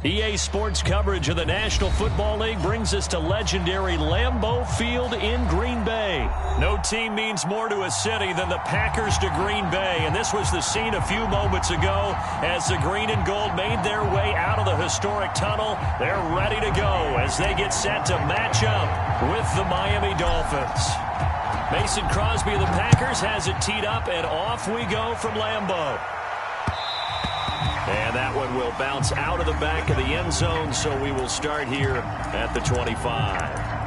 EA Sports coverage of the National Football League brings us to legendary Lambeau Field in Green Bay. No team means more to a city than the Packers to Green Bay, and this was the scene a few moments ago as the green and gold made their way out of the historic tunnel. They're ready to go as they get set to match up with the Miami Dolphins. Mason Crosby of the Packers has it teed up, and off we go from Lambeau. And that one will bounce out of the back of the end zone, so we will start here at the 25.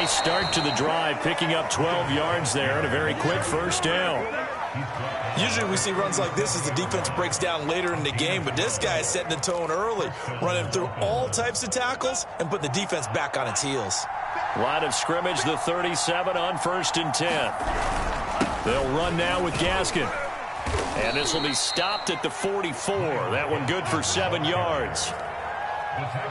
Start to the drive, picking up 12 yards there and a very quick first down. Usually we see runs like this as the defense breaks down later in the game, but this guy is setting the tone early, running through all types of tackles and putting the defense back on its heels. Line of scrimmage, the 37 on 1st and 10. They'll run now with Gaskin. And this will be stopped at the 44. That one good for 7 yards.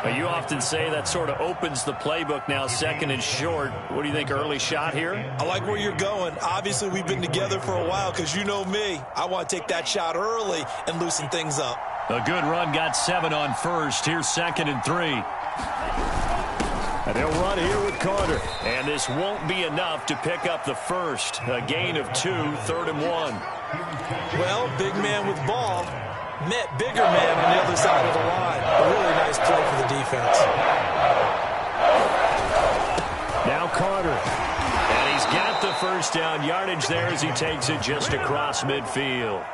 You often say that sort of opens the playbook now, 2nd and short. What do you think, early shot here? I like where you're going. Obviously, we've been together for a while because you know me. I want to take that shot early and loosen things up. A good run, got 7 on 1st. Here's 2nd and 3. And they'll run here with Carter. And this won't be enough to pick up the first. A gain of 2, 3rd and 1. Well, big man with ball met bigger man on the other side of the line. A really nice play for the defense. Now Carter. And he's got the first down yardage there as he takes it just across midfield.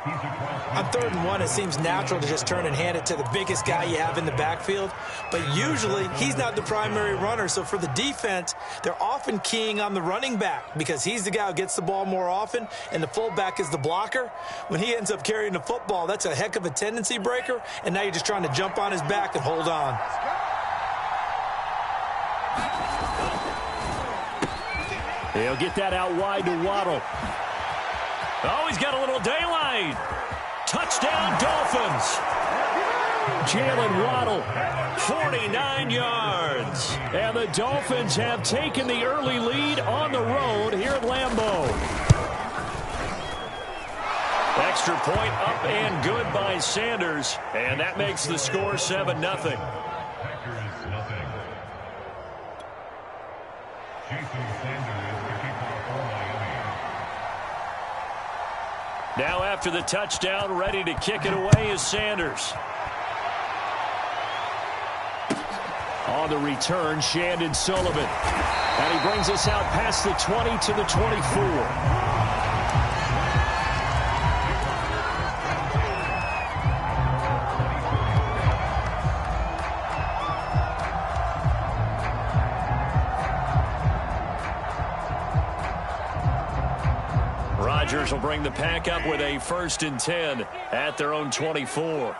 On 3rd and 1, it seems natural to just turn and hand it to the biggest guy you have in the backfield. But usually, he's not the primary runner. So for the defense, they're often keying on the running back because he's the guy who gets the ball more often, and the fullback is the blocker. When he ends up carrying the football, that's a heck of a tendency breaker, and now you're just trying to jump on his back and hold on. He'll get that out wide to Waddle. Oh, he's got a little daylight. Touchdown, Dolphins. Jalen Waddle, 49 yards. And the Dolphins have taken the early lead on the road here at Lambeau. Extra point up and good by Sanders. And that makes the score 7-0. Now after the touchdown, ready to kick it away is Sanders. On the return, Shandon Sullivan. And he brings us out past the 20 to the 24. Rodgers will bring the pack up with a 1st and 10 at their own 24.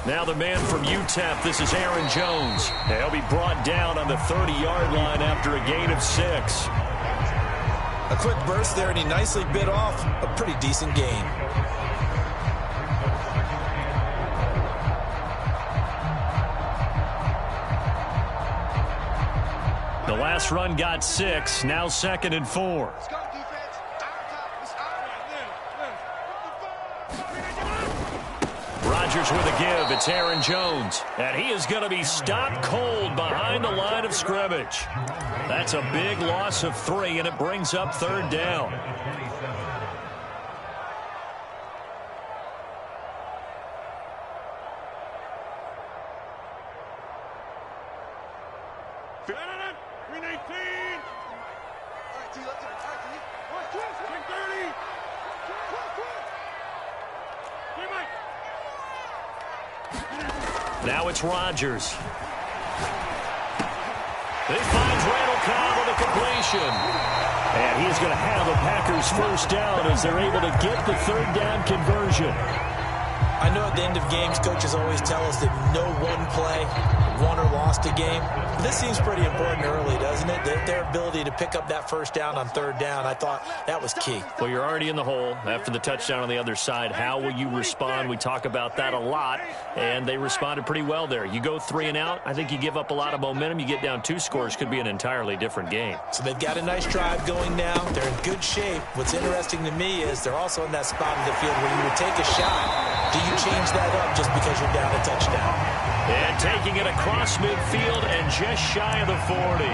Now the man from UTEP, this is Aaron Jones. He'll be brought down on the 30-yard line after a gain of 6. A quick burst there, and he nicely bit off a pretty decent gain. The last run got 6, now 2nd and 4. Rodgers with a give. It's Aaron Jones. And he is going to be stopped cold behind the line of scrimmage. That's a big loss of 3, and it brings up 3rd down. Now it's Rodgers. He finds Randall Cobb with a completion. And he's going to have the Packers first down as they're able to get the 3rd down conversion. I know at the end of games, coaches always tell us that no one play won or lost a game. This seems pretty important early, doesn't it? Their ability to pick up that first down on third down, I thought that was key. Well, you're already in the hole after the touchdown on the other side. How will you respond? We talk about that a lot, and they responded pretty well there. You go 3 and out, I think you give up a lot of momentum. You get down 2 scores, could be an entirely different game. So they've got a nice drive going now. They're in good shape. What's interesting to me is they're also in that spot of the field where you would take a shot. Do you change that up just because you're down a touchdown? And taking it across midfield and just shy of the 40.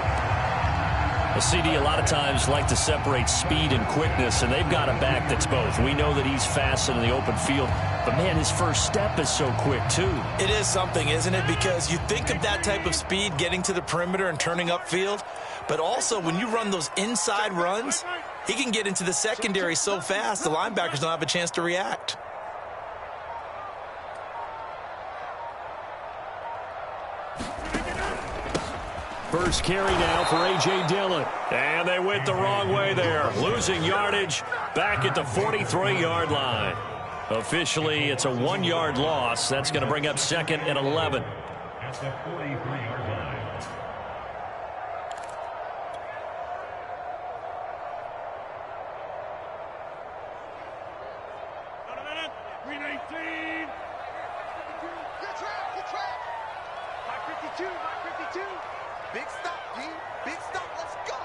The CD a lot of times like to separate speed and quickness, and they've got a back that's both. We know that he's fast in the open field, but, man, his first step is so quick, too. It is something, isn't it? Because you think of that type of speed getting to the perimeter and turning upfield, but also when you run those inside runs, he can get into the secondary so fast the linebackers don't have a chance to react. First carry now for A.J. Dillon. And they went the wrong way there. Losing yardage back at the 43-yard line. Officially, it's a 1-yard loss. That's going to bring up 2nd and 11. At the 43-yard line. Green 18. Good trap. My 52. Big stop, D. Big stop. Let's go.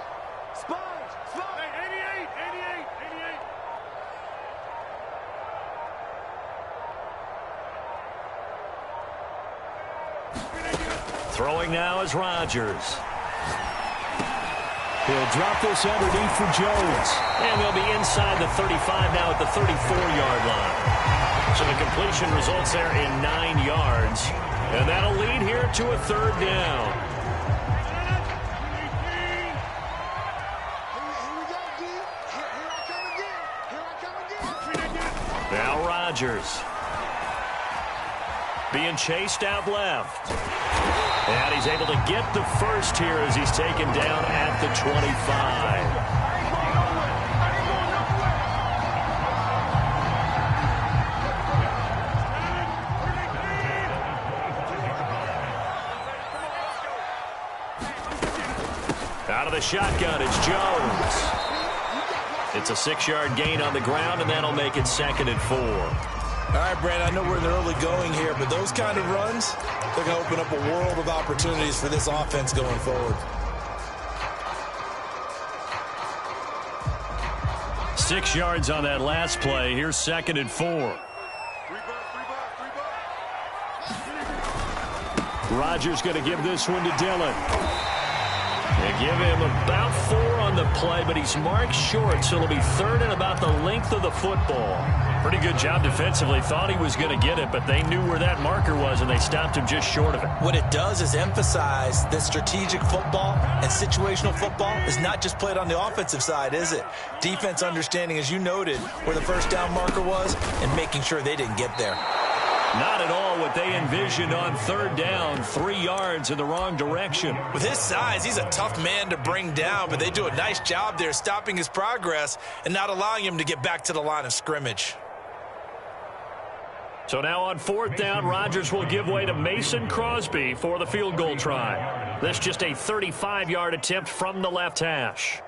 Sponge. Hey, 88. Throwing now is Rodgers. He'll drop this underneath for Jones. And they'll be inside the 35 now at the 34-yard line. So the completion results there in 9 yards. And that'll lead here to a 3rd down. Now Rodgers. Being chased out left. And he's able to get the first here as he's taken down at the 25. Out of the shotgun, it's Jones. It's a 6-yard gain on the ground, and that'll make it 2nd and 4. All right, Brad, I know we're in the early going here, but those kind of runs, they're going to open up a world of opportunities for this offense going forward. 6 yards on that last play. Here's 2nd and 4. Rodgers going to give this one to Dillon. They give him about 4 on the play, but he's marked short, so it'll be 3rd and about the length of the football. Pretty good job defensively. Thought he was going to get it, but they knew where that marker was, and they stopped him just short of it. What it does is emphasize that strategic football and situational football is not just played on the offensive side, is it? Defense understanding, as you noted, where the first down marker was and making sure they didn't get there. Not at all what they envisioned on 3rd down. 3 yards in the wrong direction. With his size, he's a tough man to bring down, but they do a nice job there stopping his progress and not allowing him to get back to the line of scrimmage. So now on 4th down, Rodgers will give way to Mason Crosby for the field goal try. This just a 35-yard attempt from the left hash.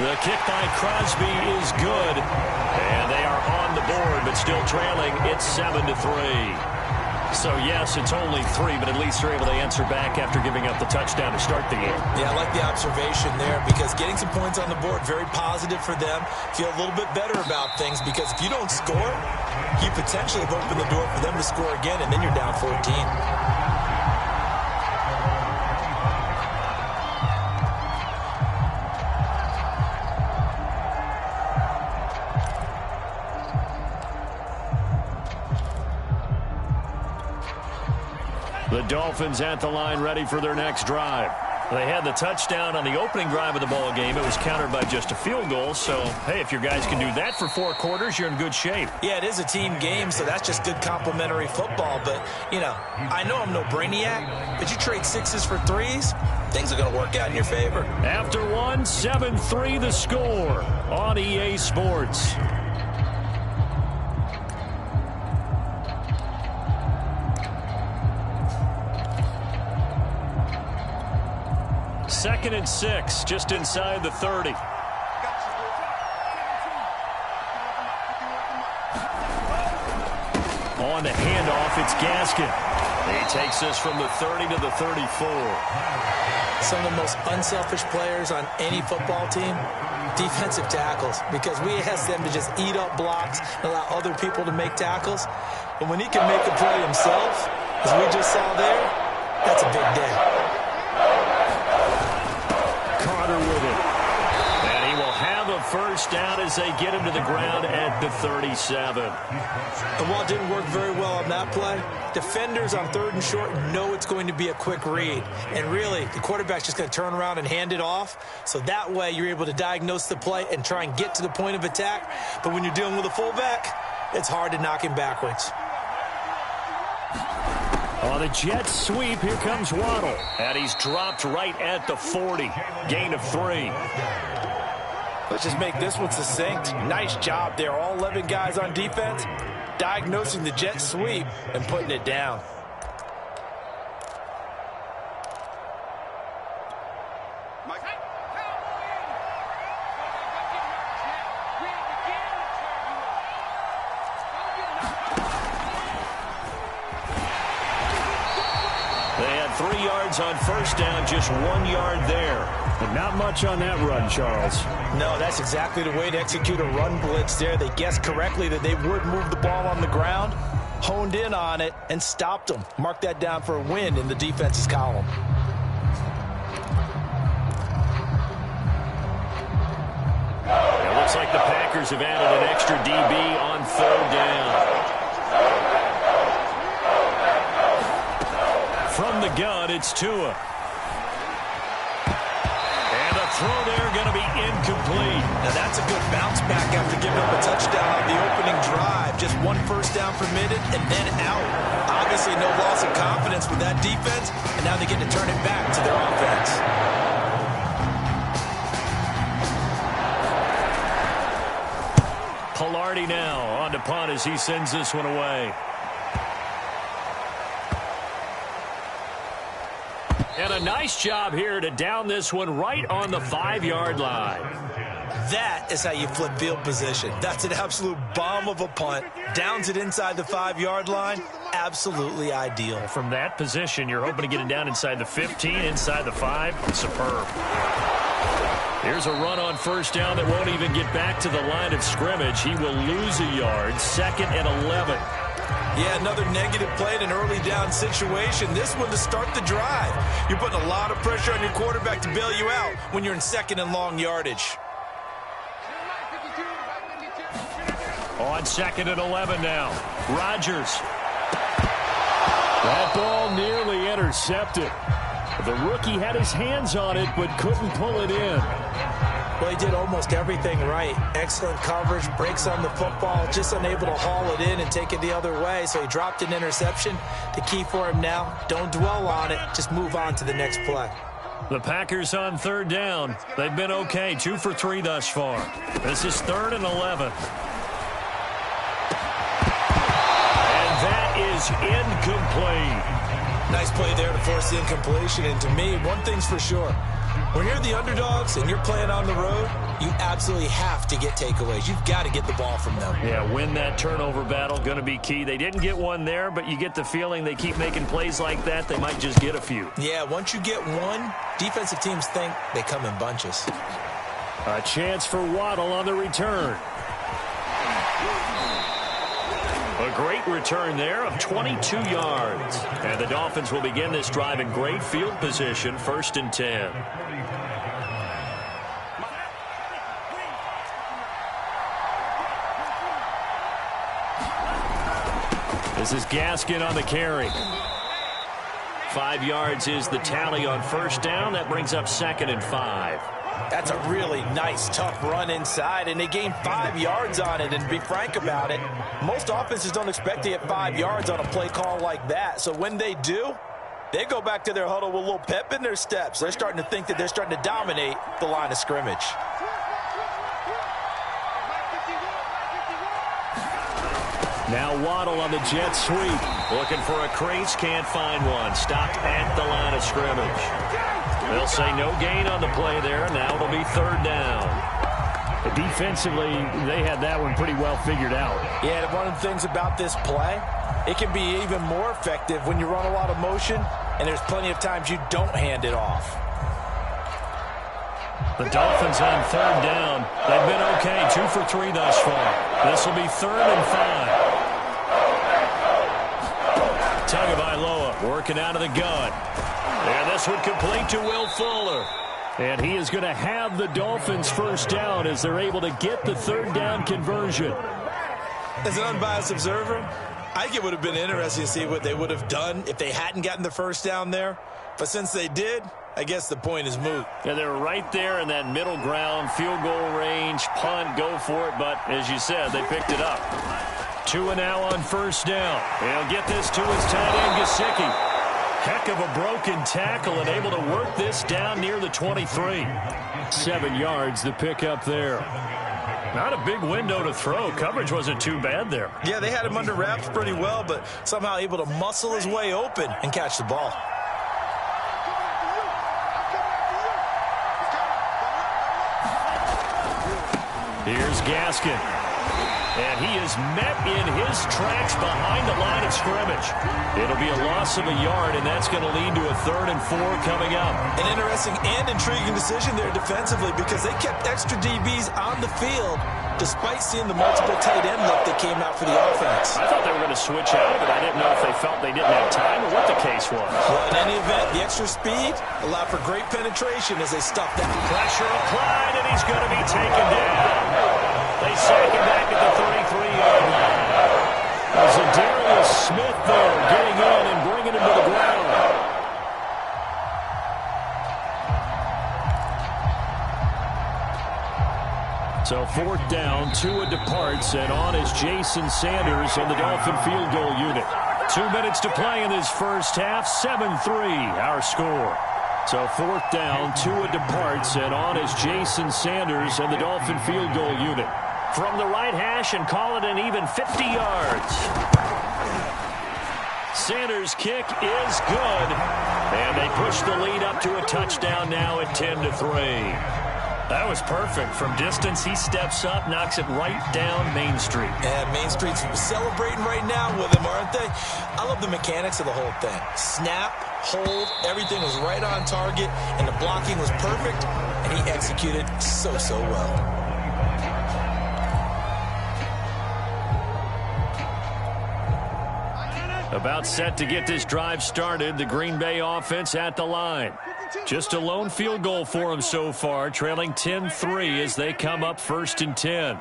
The kick by Crosby is good. And they are on the board, but still trailing. It's 7-3. So, yes, it's only 3, but at least they're able to answer back after giving up the touchdown to start the game. Yeah, I like the observation there because getting some points on the board, very positive for them. Feel a little bit better about things because if you don't score, you potentially have opened the door for them to score again, and then you're down 14. The Dolphins at the line ready for their next drive. They had the touchdown on the opening drive of the ball game. It was countered by just a field goal. So, hey, if your guys can do that for 4 quarters, you're in good shape. Yeah, it is a team game, so that's just good complementary football. But, you know, I know I'm no brainiac, but you trade 6s for 3s, things are going to work out in your favor. After one, 7-3 the score on EA Sports. Second and 6, just inside the 30. On the handoff, it's Gaskin. He takes us from the 30 to the 34. Some of the most unselfish players on any football team, defensive tackles, because we ask them to just eat up blocks and allow other people to make tackles. But when he can make a play himself, as we just saw there, that's a big day. With it. And he will have a first down as they get him to the ground at the 37. And while it didn't work very well on that play, defenders on 3rd and short know it's going to be a quick read. And really, the quarterback's just going to turn around and hand it off. So that way, you're able to diagnose the play and try and get to the point of attack. But when you're dealing with a fullback, it's hard to knock him backwards. On the jet sweep, here comes Waddle. And he's dropped right at the 40. Gain of 3. Let's just make this one succinct. Nice job there. All 11 guys on defense, diagnosing the jet sweep and putting it down. On first down, just 1 yard there. And not much on that run, Charles. No, that's exactly the way to execute a run blitz there. They guessed correctly that they would move the ball on the ground, honed in on it, and stopped them. Mark that down for a win in the defense's column. It looks like the Packers have added an extra DB on 3rd down. From the gun, it's Tua. And the throw there going to be incomplete. Now that's a good bounce back after giving up a touchdown on the opening drive. Just 1 first down permitted and then out. Obviously no loss of confidence with that defense, and now they get to turn it back to their offense. Pilardi now on to punt as he sends this one away. And a nice job here to down this one right on the 5-yard line. That is how you flip field position. That's an absolute bomb of a punt. Downs it inside the 5-yard line. Absolutely ideal. From that position, you're hoping to get it down inside the 15, inside the 5. Superb. Here's a run on first down that won't even get back to the line of scrimmage. He will lose a yard. 2nd and 11. Yeah, another negative play in an early down situation. This one to start the drive. You're putting a lot of pressure on your quarterback to bail you out when you're in 2nd and long yardage. On 2nd and 11 now. Rodgers. That ball nearly intercepted. The rookie had his hands on it but couldn't pull it in. Well, he did almost everything right. Excellent coverage, breaks on the football, just unable to haul it in and take it the other way, so he dropped an interception. The key for him now, don't dwell on it, just move on to the next play. The Packers on 3rd down. They've been okay, 2 for 3 thus far. This is 3rd and 11. And that is incomplete. Nice play there to force the incompletion, and to me, one thing's for sure. When you're the underdogs and you're playing on the road, you absolutely have to get takeaways. You've got to get the ball from them. Yeah, win that turnover battle, going to be key. They didn't get one there, but you get the feeling they keep making plays like that, they might just get a few. Yeah, once you get one, defensive teams think they come in bunches. A chance for Waddle on the return. A great return there of 22 yards. And the Dolphins will begin this drive in great field position, 1st and 10. This is Gaskin on the carry. 5 yards is the tally on first down. That brings up 2nd and 5. That's a really nice, tough run inside, and they gained 5 yards on it. And to be frank about it, most offenses don't expect to get 5 yards on a play call like that. So when they do, they go back to their huddle with a little pep in their steps. They're starting to think that they're starting to dominate the line of scrimmage. Now Waddle on the jet sweep. Looking for a crease, can't find one. Stopped at the line of scrimmage. They'll say no gain on the play there. Now it'll be 3rd down. Defensively, they had that one pretty well figured out. Yeah, one of the things about this play, it can be even more effective when you run a lot of motion, and there's plenty of times you don't hand it off. The Dolphins on 3rd down. They've been okay, 2 for 3 thus far. This will be 3rd and 5. Tagovailoa working out of the gun. And this would complete to Will Fuller. And he is going to have the Dolphins first down as they're able to get the 3rd down conversion. As an unbiased observer, I think it would have been interesting to see what they would have done if they hadn't gotten the first down there. But since they did, I guess the point is moot. Yeah, they're right there in that middle ground, field goal range, punt, go for it. But as you said, they picked it up. Tua now on first down. He'll get this to his tight end, Gesicki. Heck of a broken tackle and able to work this down near the 23. 7 yards, the pickup there. Not a big window to throw. Coverage wasn't too bad there. Yeah, they had him under wraps pretty well, but somehow able to muscle his way open and catch the ball. Here's Gaskin. And he is met in his tracks behind the line of scrimmage. It'll be a loss of a yard, and that's going to lead to a 3rd and 4 coming up. An interesting and intriguing decision there defensively because they kept extra DBs on the field despite seeing the multiple tight end look that came out for the offense. I thought they were going to switch out, but I didn't know if they felt they didn't have time or what the case was. Well, in any event, the extra speed allowed for great penetration as they stuffed that. Pressure applied, and he's going to be taken down. They sack him back at the 33-yard line. There's a Darius Smith there getting in and bringing him to the ground. So 4th down, Tua departs, and on is Jason Sanders on the Dolphin field goal unit. 2 minutes to play in this first half, 7-3 our score. So 4th down, Tua departs, and on is Jason Sanders and the Dolphin field goal unit. From the right hash and call it an even 50 yards. Sanders' kick is good. And they push the lead up to a touchdown now at 10-3. That was perfect. From distance, he steps up, knocks it right down Main Street. And Main Street's celebrating right now with him, aren't they? I love the mechanics of the whole thing. Snap, hold, everything was right on target, and the blocking was perfect, and he executed so well. About set to get this drive started, the Green Bay offense at the line. Just a lone field goal for them so far, trailing 10-3 as they come up 1st and 10.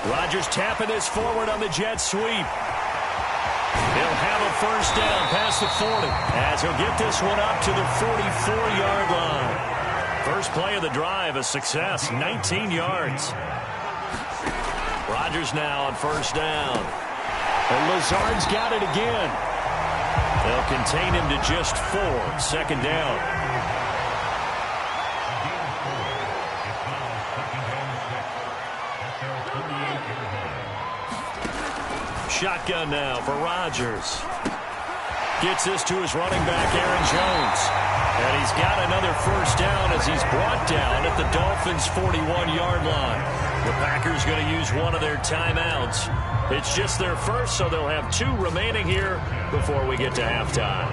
Rodgers tapping this forward on the jet sweep. He'll have a first down past the 40 as he'll get this one up to the 44-yard line. First play of the drive, a success, 19 yards. Rodgers now on first down. And Lazard's got it again. They'll contain him to just 4. 2nd down. Shotgun now for Rodgers. Gets this to his running back, Aaron Jones. And he's got another first down as he's brought down at the Dolphins' 41-yard line. The Packers going to use one of their timeouts. It's just their first, so they'll have 2 remaining here before we get to halftime.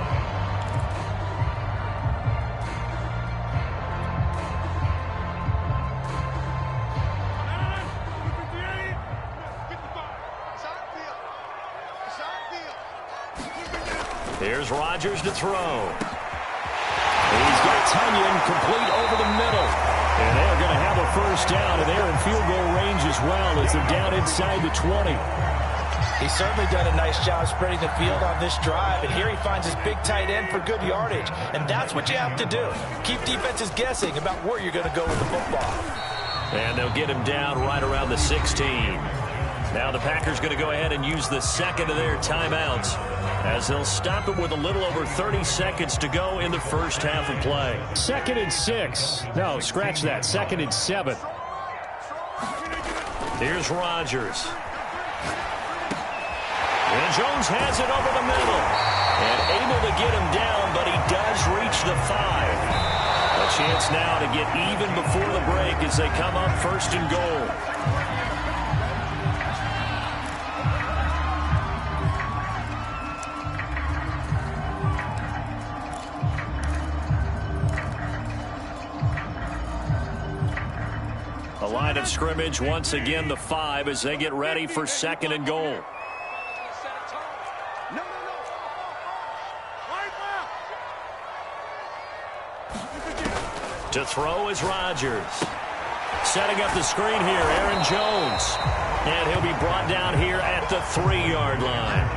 Here's Rodgers to throw. He's got Tunyon complete over the middle. And they're going to have a first down, and they're in field goal range as well as they're down inside the 20. He's certainly done a nice job spreading the field on this drive, and here he finds his big tight end for good yardage. And that's what you have to do. Keep defenses guessing about where you're going to go with the football. And they'll get him down right around the 16. Now the Packers going to go ahead and use the second of their timeouts as they'll stop it with a little over 30 seconds to go in the first half of play. 2nd and 6. No, scratch that. 2nd and 7. Here's Rodgers. And Jones has it over the middle. And able to get him down, but he does reach the 5. A chance now to get even before the break as they come up 1st and goal. The line of scrimmage, once again, the 5 as they get ready for 2nd and goal. To throw is Rodgers. Setting up the screen here, Aaron Jones. And he'll be brought down here at the 3-yard line.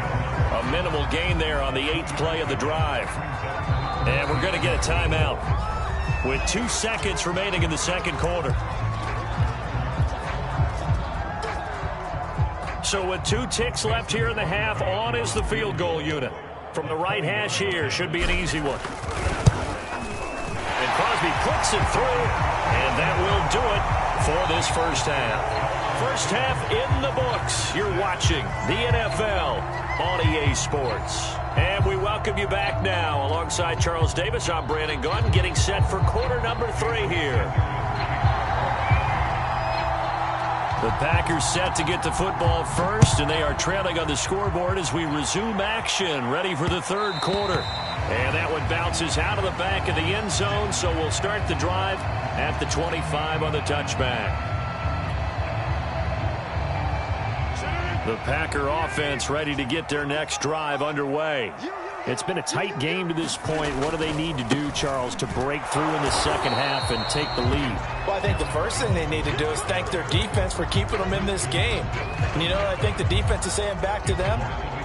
A minimal gain there on the 8th play of the drive. And we're going to get a timeout with 2 seconds remaining in the 2nd quarter. So with 2 ticks left here in the half, on is the field goal unit. From the right hash here, should be an easy one. And Crosby puts it through, and that will do it for this first half. First half in the books. You're watching the NFL on EA Sports. And we welcome you back now. Alongside Charles Davis, I'm Brandon Gunn, getting set for quarter number 3 here. The Packers set to get the football first, and they are trailing on the scoreboard as we resume action, ready for the 3rd quarter. And that one bounces out of the back of the end zone, so we'll start the drive at the 25 on the touchback. The Packer offense ready to get their next drive underway. It's been a tight game to this point. What do they need to do, Charles, to break through in the second half and take the lead? Well, I think the first thing they need to do is thank their defense for keeping them in this game. And you know what I think the defense is saying back to them?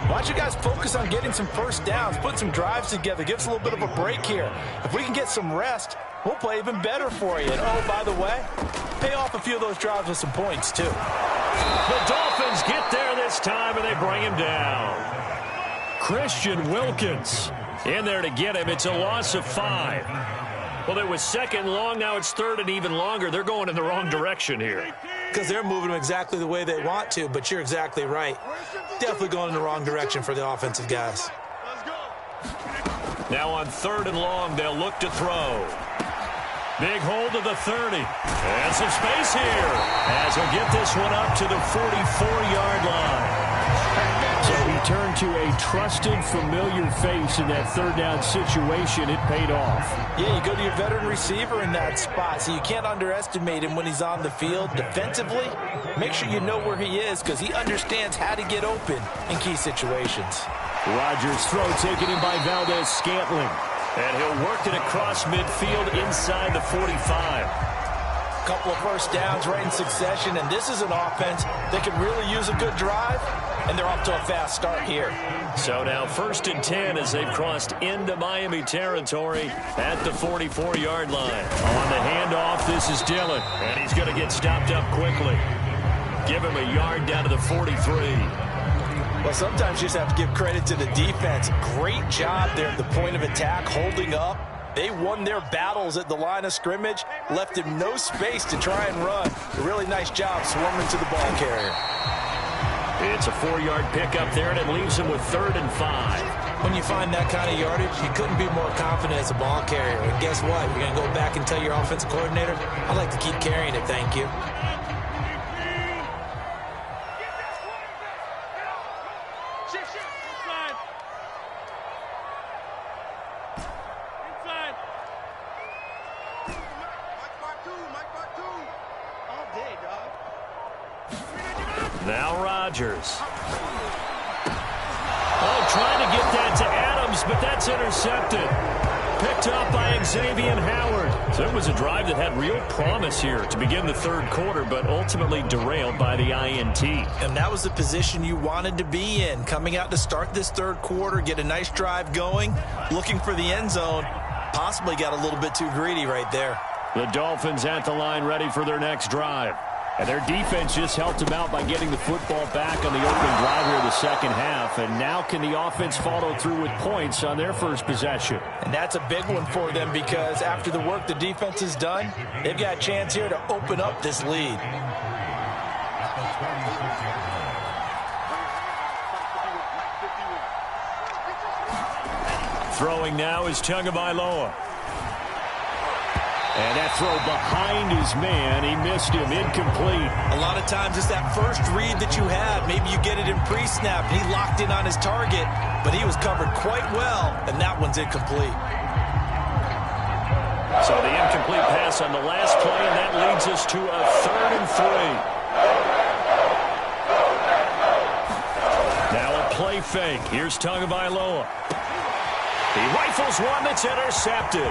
Why don't you guys focus on getting some first downs, put some drives together, give us a little bit of a break here. If we can get some rest, we'll play even better for you. And, oh, by the way, pay off a few of those drives with some points, too. The Dolphins get there this time, and they bring him down. Christian Wilkins in there to get him. It's a loss of 5. Well, it was 2nd long. Now it's 3rd and even longer. They're going in the wrong direction here. Because they're moving them exactly the way they want to, but you're exactly right. Definitely going in the wrong direction for the offensive guys. Now on 3rd and long, they'll look to throw. Big hold of the 30. And some space here as he'll get this one up to the 44-yard line. So he turned to a trusted, familiar face in that 3rd down situation. It paid off. Yeah, you go to your veteran receiver in that spot, so you can't underestimate him when he's on the field. Defensively, make sure you know where he is because he understands how to get open in key situations. Rodgers' throw taken in by Valdez-Scantling. And he'll work it across midfield inside the 45. Couple of first downs right in succession, and this is an offense that could really use a good drive, and they're off to a fast start here. So now 1st and 10 as they've crossed into Miami territory at the 44-yard line. On the handoff, this is Dillon, and he's going to get stopped up quickly. Give him a yard down to the 43. Well, sometimes you just have to give credit to the defense. Great job there at the point of attack, holding up. They won their battles at the line of scrimmage, left him no space to try and run. A really nice job swarming to the ball carrier. It's a 4-yard pickup there, and it leaves him with 3rd and 5. When you find that kind of yardage, you couldn't be more confident as a ball carrier. And guess what? You're going to go back and tell your offensive coordinator, I'd like to keep carrying it, thank you. Now Rodgers. Oh, trying to get that to Adams, but that's intercepted. picked up by Xavier Howard. So it was a drive that had real promise here to begin the third quarter, but ultimately derailed by the INT. And that was the position you wanted to be in, coming out to start this third quarter, get a nice drive going, looking for the end zone. Possibly got a little bit too greedy right there. The Dolphins at the line ready for their next drive. And their defense just helped them out by getting the football back on the opening drive here in the second half. And now can the offense follow through with points on their first possession? And that's a big one for them because after the work the defense has done, they've got a chance here to open up this lead. Throwing now is Tagovailoa. And that throw behind his man, he missed him, incomplete. A lot of times it's that first read that you have. Maybe you get it in pre-snap, and he locked in on his target, but he was covered quite well, and that one's incomplete. So the incomplete pass on the last play, and that leads us to a 3rd and 3. Now a play fake. Here's Tagovailoa. He rifles one that's intercepted.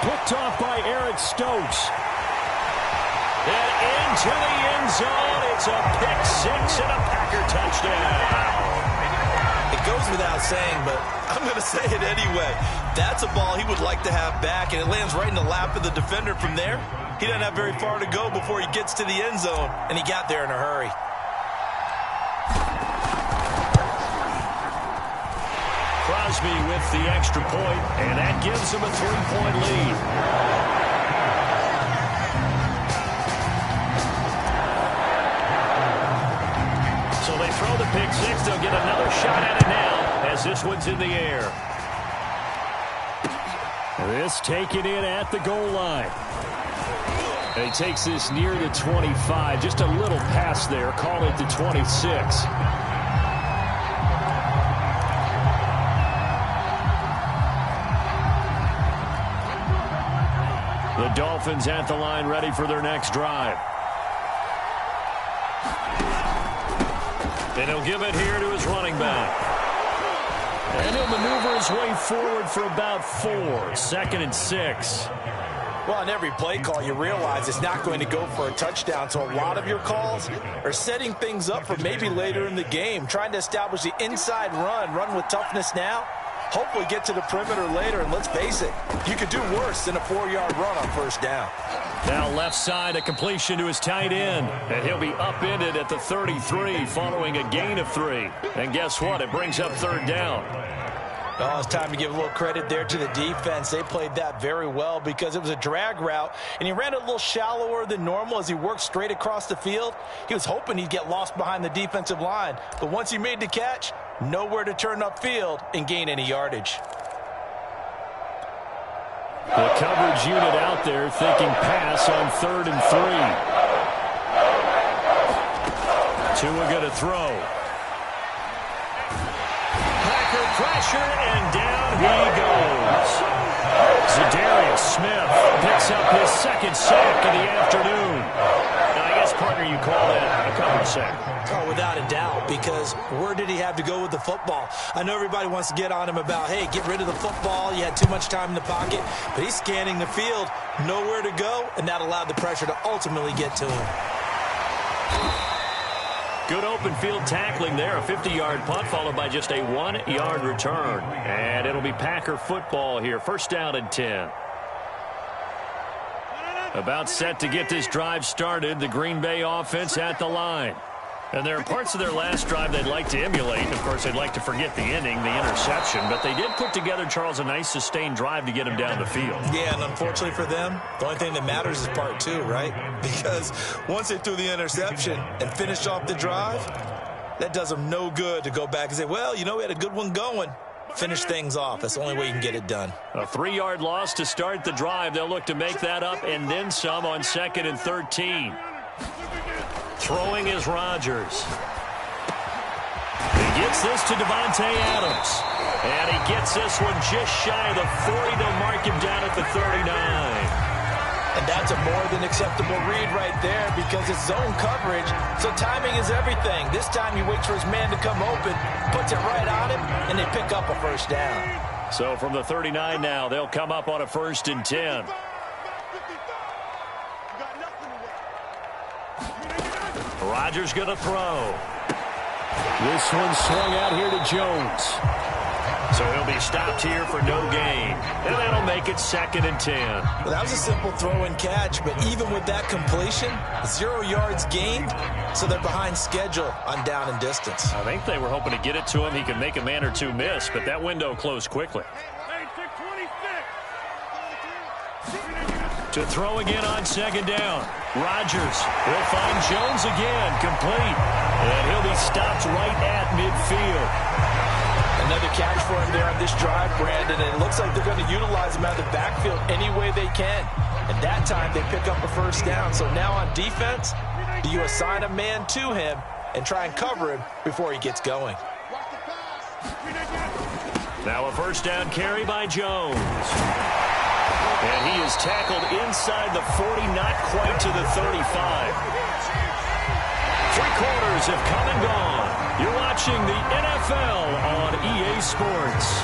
Picked off by Eric Stokes. And into the end zone. It's a pick six and a Packer touchdown. It goes without saying, but I'm going to say it anyway. That's a ball he would like to have back, and it lands right in the lap of the defender from there. He doesn't have very far to go before he gets to the end zone, and he got there in a hurry. Crosby with the extra point, and that gives him a 3-point lead. So they throw the pick six. They'll get another shot at it now as this one's in the air. This taken in at the goal line. And he takes this near the 25. Just a little pass there. Call it the 26. The Dolphins at the line ready for their next drive. And he'll give it here to his running back. And he'll maneuver his way forward for about 4. 2nd and 6. Well, on every play call, you realize it's not going to go for a touchdown. So a lot of your calls are setting things up for maybe later in the game, trying to establish the inside run with toughness now. Hopefully get to the perimeter later, and let's face it, you could do worse than a 4-yard run on first down. Now left side, a completion to his tight end. And he'll be upended at the 33 following a gain of 3. And guess what? It brings up 3rd down. Oh, it's time to give a little credit there to the defense. They played that very well because it was a drag route, and he ran it a little shallower than normal as he worked straight across the field. He was hoping he'd get lost behind the defensive line, but once he made the catch, nowhere to turn upfield and gain any yardage. The coverage unit out there thinking pass on 3rd and 3. Tua going to throw. Packer pressure, and down he goes. Zadarius Smith picks up his 2nd sack of the afternoon. Now, I guess, partner, you call that a cover sack. Oh, without a doubt, because where did he have to go with the football? I know everybody wants to get on him about, hey, get rid of the football. You had too much time in the pocket. But he's scanning the field, nowhere to go, and that allowed the pressure to ultimately get to him. Good open field tackling there. A 50-yard punt followed by just a 1-yard return. And it'll be Packer football here. 1st down and 10. About set to get this drive started. The Green Bay offense at the line. And there are parts of their last drive they'd like to emulate. Of course, they'd like to forget the inning, the interception. But they did put together, Charles, a nice sustained drive to get him down the field. Yeah, and unfortunately for them, the only thing that matters is part 2, right? Because once they threw the interception and finished off the drive, that does them no good to go back and say, well, you know, we had a good one going. Finish things off. That's the only way you can get it done. A 3-yard loss to start the drive. They'll look to make that up and then some on 2nd and 13. Throwing is Rodgers. He gets this to Devontae Adams. And he gets this one just shy of the 40. They'll mark him down at the 39. And that's a more than acceptable read right there because it's zone coverage, so timing is everything. This time he waits for his man to come open, puts it right on him, and they pick up a 1st down. So from the 39 now, they'll come up on a 1st and 10. Rodgers going to throw. This one swung out here to Jones. So he'll be stopped here for no gain. And that'll make it 2nd and 10. Well, that was a simple throw and catch, but even with that completion, 0 yards gained, so they're behind schedule on down and distance. I think they were hoping to get it to him. He could make a man or two miss, but that window closed quickly. To throw again on 2nd down. Rodgers will find Jones again, complete. And he'll be stopped right at midfield. Another catch for him there on this drive, Brandon, and it looks like they're going to utilize him out of the backfield any way they can. And that time they pick up a 1st down. So now on defense, do you assign a man to him and try and cover him before he gets going? Now a 1st down carry by Jones. And he is tackled inside the 40, not quite to the 35. 3 quarters have come and gone. You're watching the NFL on EA Sports.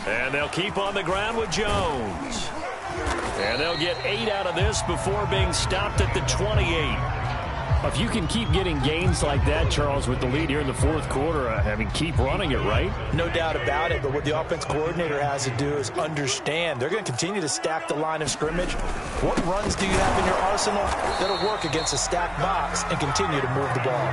And they'll keep on the ground with Jones. And they'll get 8 out of this before being stopped at the 28. If you can keep getting gains like that, Charles, with the lead here in the 4th quarter, I mean, keep running it, right? No doubt about it, but what the offense coordinator has to do is understand they're going to continue to stack the line of scrimmage. What runs do you have in your arsenal that'll work against a stacked box and continue to move the ball?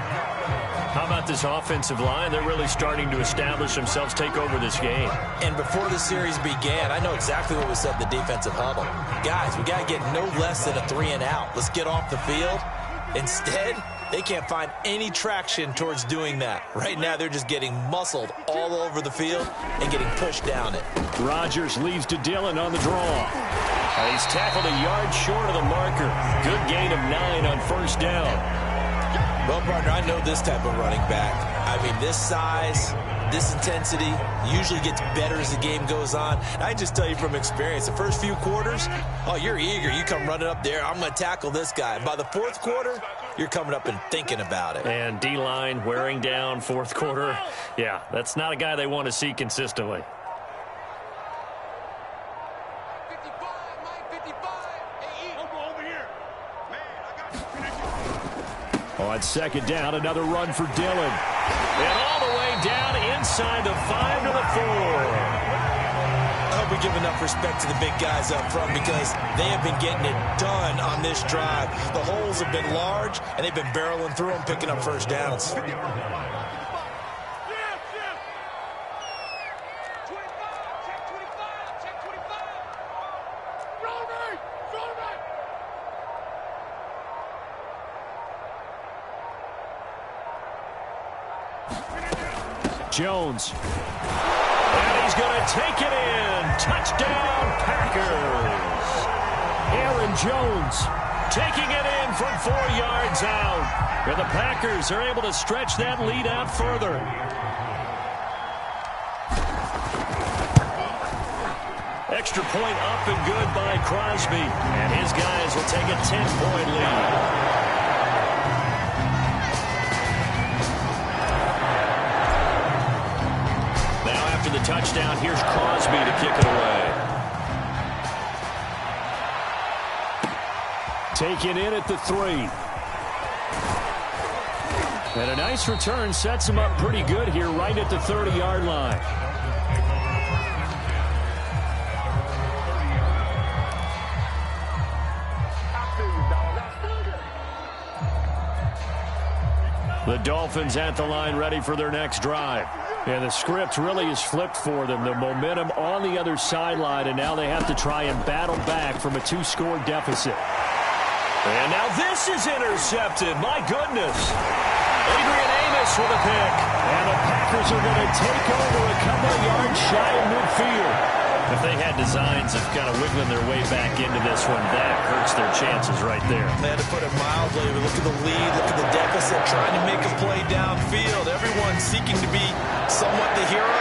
How about this offensive line? They're really starting to establish themselves, take over this game. And before the series began, I know exactly what we said in the defensive huddle. Guys, we got to get no less than a 3 and out. Let's get off the field. Instead, they can't find any traction towards doing that. Right now, they're just getting muscled all over the field and getting pushed down it. Rodgers leaves to Dillon on the draw. He's tackled a yard short of the marker. Good gain of 9 on 1st down. Well, partner, I know this type of running back. I mean, this size, this intensity usually gets better as the game goes on. And I just tell you from experience, the first few quarters, oh, you're eager. You come running up there, I'm going to tackle this guy. By the 4th quarter, you're coming up and thinking about it. And D-line wearing down 4th quarter. Yeah, that's not a guy they want to see consistently. On 2nd down, another run for Dillon. And all the way down inside the 5 to the 4. I hope we give enough respect to the big guys up front because they have been getting it done on this drive. The holes have been large, and they've been barreling through them, picking up 1st downs. Jones. And he's going to take it in. Touchdown, Packers. Aaron Jones taking it in from 4 yards out. And the Packers are able to stretch that lead out further. Extra point up and good by Crosby. And his guys will take a 10-point lead. The touchdown, here's Crosby to kick it away. Taken in at the 3. And a nice return sets him up pretty good here right at the 30-yard line. The Dolphins at the line ready for their next drive. And the script really is flipped for them. The momentum on the other sideline, and now they have to try and battle back from a 2-score deficit. And now this is intercepted. My goodness. Adrian Amos with a pick. And the Packers are going to take over a couple of yards shy of midfield. If they had designs of kind of wiggling their way back into this one, that hurts their chances right there. They had to put it mildly. Look at the lead, look at the deficit, trying to make a play downfield. Everyone seeking to be somewhat the hero.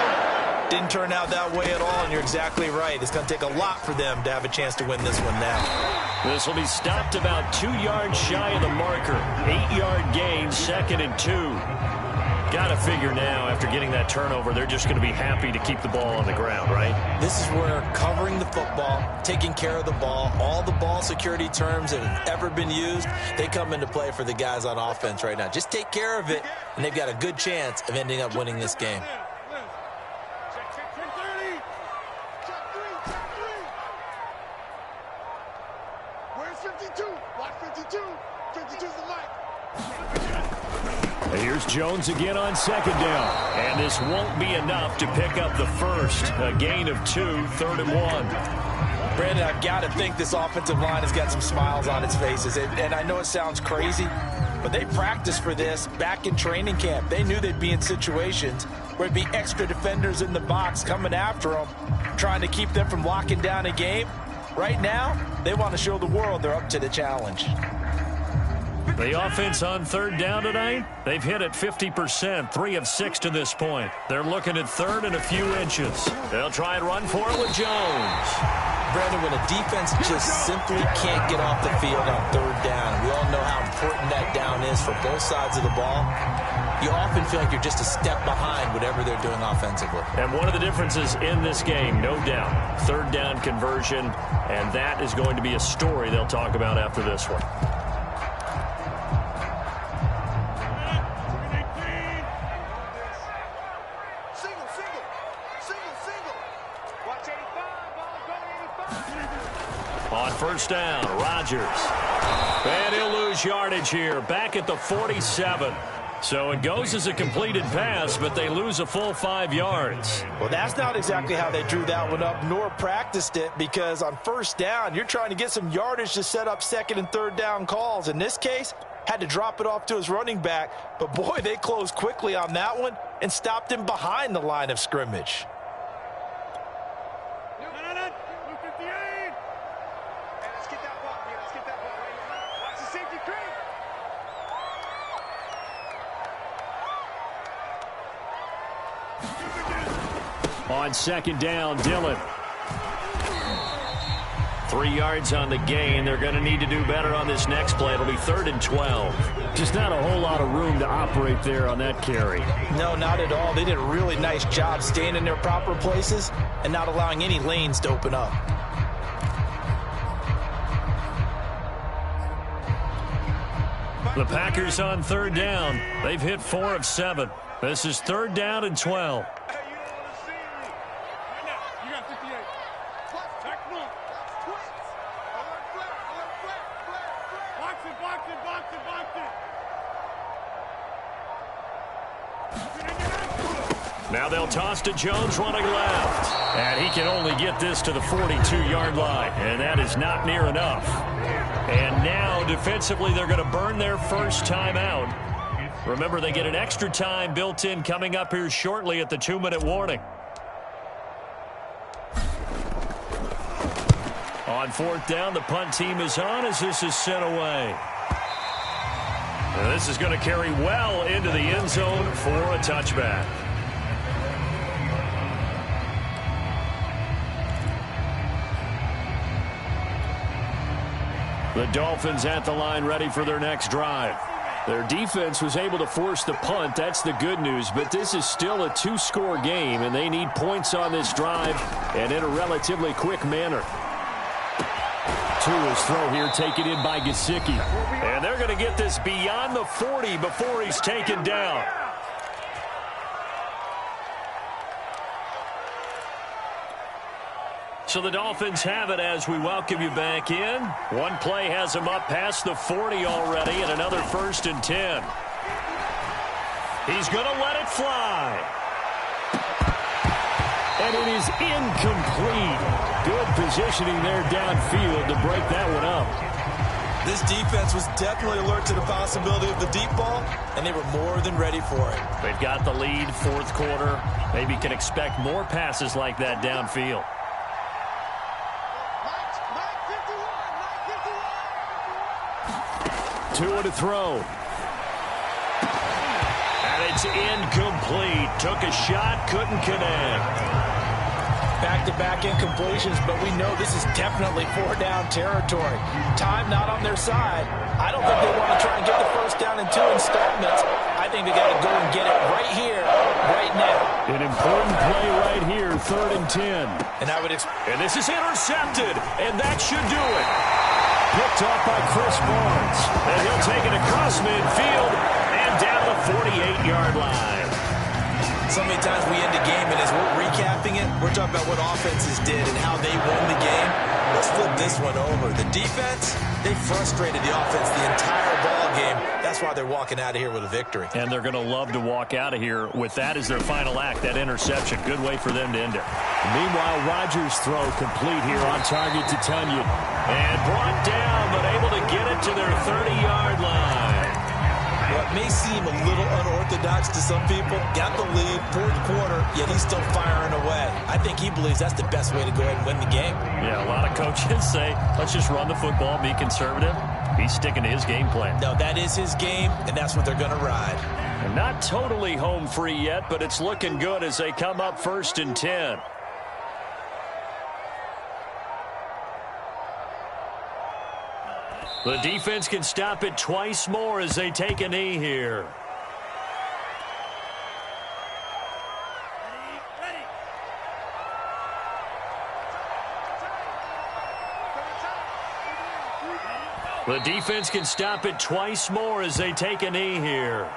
Didn't turn out that way at all, and you're exactly right. It's going to take a lot for them to have a chance to win this one now. This will be stopped about 2 yards shy of the marker. 8-yard gain, 2nd and 2. Got to figure now, after getting that turnover, they're just going to be happy to keep the ball on the ground, right? This is where covering the football, taking care of the ball, all the ball security terms that have ever been used, they come into play for the guys on offense right now. Just take care of it, and they've got a good chance of ending up winning this game. Where's 52? Watch 52. 52's the mic. Here's Jones again on 2nd down. And this won't be enough to pick up the first. A gain of 2, 3rd and 1. Brandon, I've got to think this offensive line has got some smiles on its faces. And I know it sounds crazy, but they practiced for this back in training camp. They knew they'd be in situations where it'd be extra defenders in the box coming after them, trying to keep them from locking down a game. Right now, they want to show the world they're up to the challenge. The offense on 3rd down tonight, they've hit it 50%, 3 of 6 to this point. They're looking at 3rd and a few inches. They'll try and run for it with Jones. Brandon, when a defense just simply can't get off the field on 3rd down, and we all know how important that down is for both sides of the ball, you often feel like you're just a step behind whatever they're doing offensively. And one of the differences in this game, no doubt, 3rd down conversion, and that is going to be a story they'll talk about after this one. On 1st down, Rodgers. And he'll lose yardage here, back at the 47. So it goes as a completed pass, but they lose a full 5 yards. Well, that's not exactly how they drew that one up, nor practiced it, because on 1st down, you're trying to get some yardage to set up 2nd and 3rd down calls. In this case, had to drop it off to his running back, but boy, they closed quickly on that one and stopped him behind the line of scrimmage. On 2nd down, Dillon. 3 yards on the gain. They're going to need to do better on this next play. It'll be 3rd and 12. Just not a whole lot of room to operate there on that carry. No, not at all. They did a really nice job staying in their proper places and not allowing any lanes to open up. The Packers on 3rd down. They've hit 4 of 7. This is 3rd down and 12. Now they'll toss to Jones running left. And he can only get this to the 42-yard line. And that is not near enough. And now defensively they're going to burn their first time out. Remember, they get an extra time built in coming up here shortly at the 2-minute warning. On 4th down, the punt team is on as this is sent away. And this is going to carry well into the end zone for a touchback. The Dolphins at the line ready for their next drive. Their defense was able to force the punt. That's the good news. But this is still a 2-score game, and they need points on this drive and in a relatively quick manner. Tua's throw here taken in by Gesicki. And they're going to get this beyond the 40 before he's taken down. So the Dolphins have it as we welcome you back in. One play has them up past the 40 already, and another 1st and 10. He's going to let it fly. And it is incomplete. Good positioning there downfield to break that one up. This defense was definitely alert to the possibility of the deep ball, and they were more than ready for it. They've got the lead, 4th quarter. Maybe can expect more passes like that downfield. Tua to throw. And it's incomplete. Took a shot, couldn't connect. back-to-back incompletions, but we know this is definitely four-down territory. Time not on their side. I don't think they want to try and get the first down in 2 installments. I think they got to go and get it right here, right now. An important play right here, 3rd and 10. And this is intercepted, and that should do it. Picked off by Chris Barnes. And he'll take it across midfield and down the 48-yard line. So many times we end a game, and as we're recapping it, we're talking about what offenses did and how they won the game. Let's flip this one over. The defense, they frustrated the offense the entire ball game. That's why they're walking out of here with a victory. And they're going to love to walk out of here with that as their final act, that interception. Good way for them to end it. Meanwhile, Rodgers' throw complete here on target to Tunyon. And brought down, but able to get it to their 30-yard line. What may seem a little unorthodox to some people, got the lead, 4th quarter, yet he's still firing away. I think he believes that's the best way to go ahead and win the game. Yeah, a lot of coaches say, let's just run the football, be conservative. He's sticking to his game plan. No, that is his game, and that's what they're going to ride. And not totally home free yet, but it's looking good as they come up 1st and 10. The defense can stop it twice more as they take a knee here. The defense can stop it twice more as they take a knee here.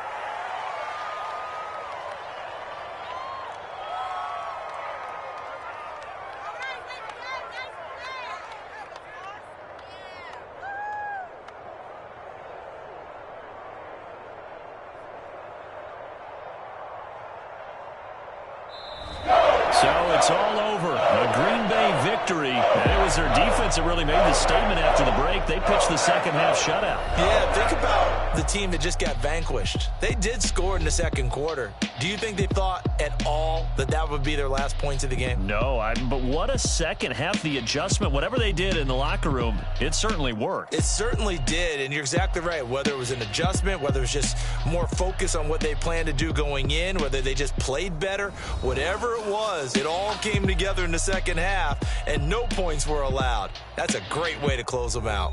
So it's all over. A Green Bay victory. And it was their defense that really made the statement after the break. They pitched the second-half shutout. Yeah, think about the team that just got vanquished. They did score in the 2nd quarter. Do you think they thought at all that that would be their last points of the game? No, but what a second half. The adjustment, whatever they did in the locker room, it certainly worked. It certainly did, and you're exactly right. Whether it was an adjustment, whether it was just more focus on what they planned to do going in, whether they just played better, whatever it was, it all came together in the second half, and no points were allowed. That's a great way to close them out.